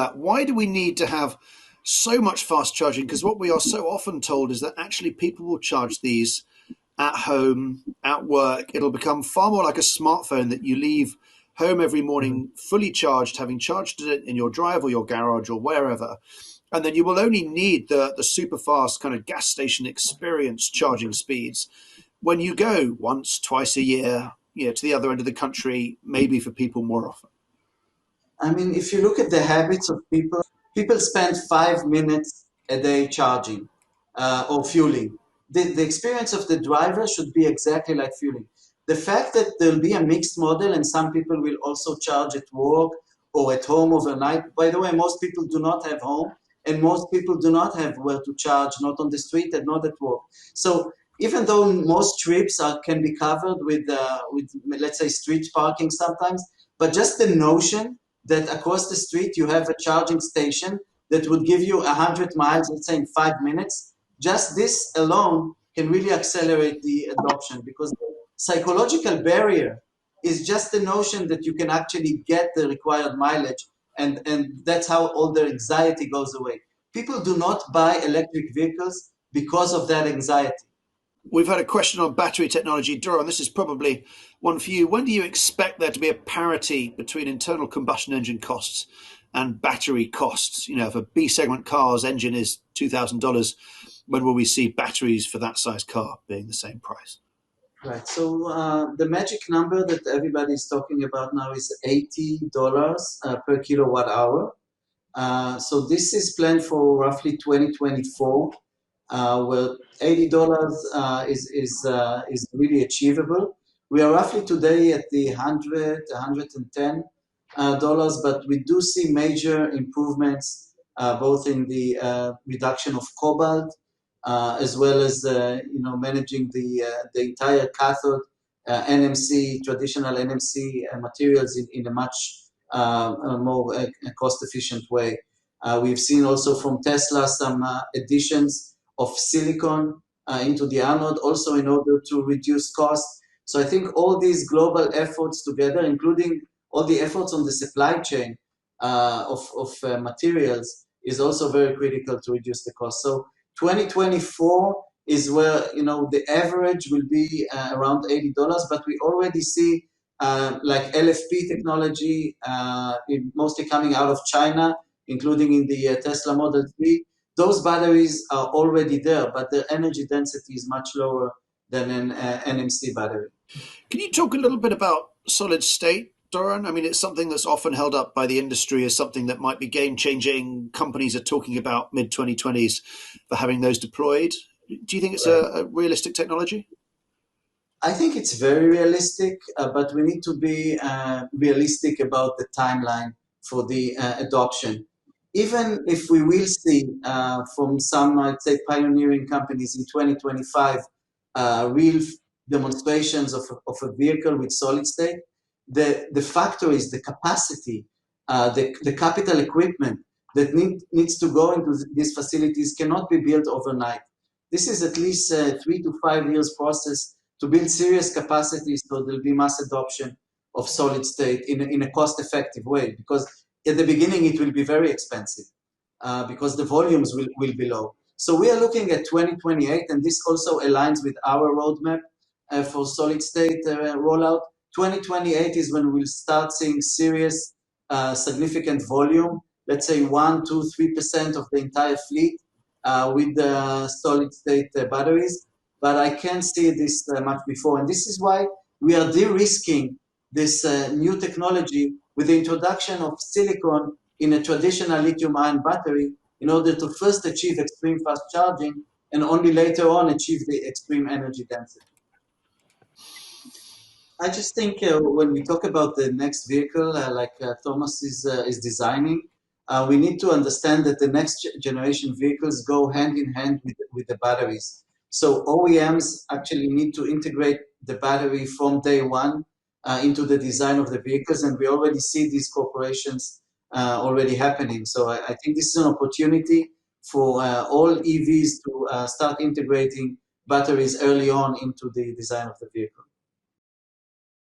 that. Why do we need to have so much fast charging? Because what we are so often told is that actually people will charge these at home, at work. It'll become far more like a smartphone that you leave home every morning fully charged, having charged it in your drive or your garage or wherever. And then you will only need the super fast kind of gas station experience charging speeds when you go once, twice a year, to the other end of the country, maybe for people more often. I mean, if you look at the habits of people spend 5 minutes a day charging or fueling. The experience of the driver should be exactly like fueling. The fact that there'll be a mixed model and some people will also charge at work or at home overnight. By the way, most people do not have home and most people do not have where to charge, not on the street and not at work. So even though most trips can be covered with let's say street parking sometimes, but just the notion that across the street you have a charging station that would give you 100 miles, let's say in 5 minutes, just this alone can really accelerate the adoption, because the psychological barrier is just the notion that you can actually get the required mileage, and that's how all their anxiety goes away. People do not buy electric vehicles because of that anxiety. We've had a question on battery technology. Doron, this is probably one for you. When do you expect there to be a parity between internal combustion engine costs and battery costs? If a B segment car's engine is $2,000, when will we see batteries for that size car being the same price? Right. So the magic number that everybody is talking about now is $80 per kilowatt hour. So this is planned for roughly 2024. Where $80 is really achievable. We are roughly today at the $110, but we do see major improvements both in the reduction of cobalt as well as managing the entire cathode NMC, traditional NMC materials in a much more cost-efficient way. We've seen also from Tesla some additions of silicon into the anode, also in order to reduce costs. So I think all these global efforts together, including all the efforts on the supply chain of materials, is also very critical to reduce the cost. So 2024 is where the average will be around $80, but we already see like LFP technology, mostly coming out of China, including in the Tesla Model 3. Those batteries are already there, but their energy density is much lower than an NMC battery. Can you talk a little bit about solid state, Doron? I mean, it's something that's often held up by the industry as something that might be game-changing. Companies are talking about mid-2020s for having those deployed. Do you think it's a realistic technology? I think it's very realistic, but we need to be realistic about the timeline for the adoption. Even if we will see from some, I'd say, pioneering companies in 2025, real demonstrations of a vehicle with solid state, the factories, the capacity, the capital equipment that needs to go into these facilities cannot be built overnight. This is at least a 3 to 5 years process to build serious capacity so there'll be mass adoption of solid state in a cost-effective way, because at the beginning it will be very expensive because the volumes will be low. So we are looking at 2028, and this also aligns with our roadmap for solid state rollout. 2028 is when we'll start seeing serious, significant volume, let's say 1, 2, 3% of the entire fleet with the solid state batteries. But I can't see this much before. And this is why we are de-risking this new technology with the introduction of silicon in a traditional lithium-ion battery in order to first achieve extreme fast charging and only later on achieve the extreme energy density. I just think when we talk about the next vehicle, like Thomas is designing, we need to understand that the next generation vehicles go hand in hand with the batteries. So OEMs actually need to integrate the battery from day one into the design of the vehicles, and we already see these corporations already happening. So I think this is an opportunity for all EVs to start integrating batteries early on into the design of the vehicle.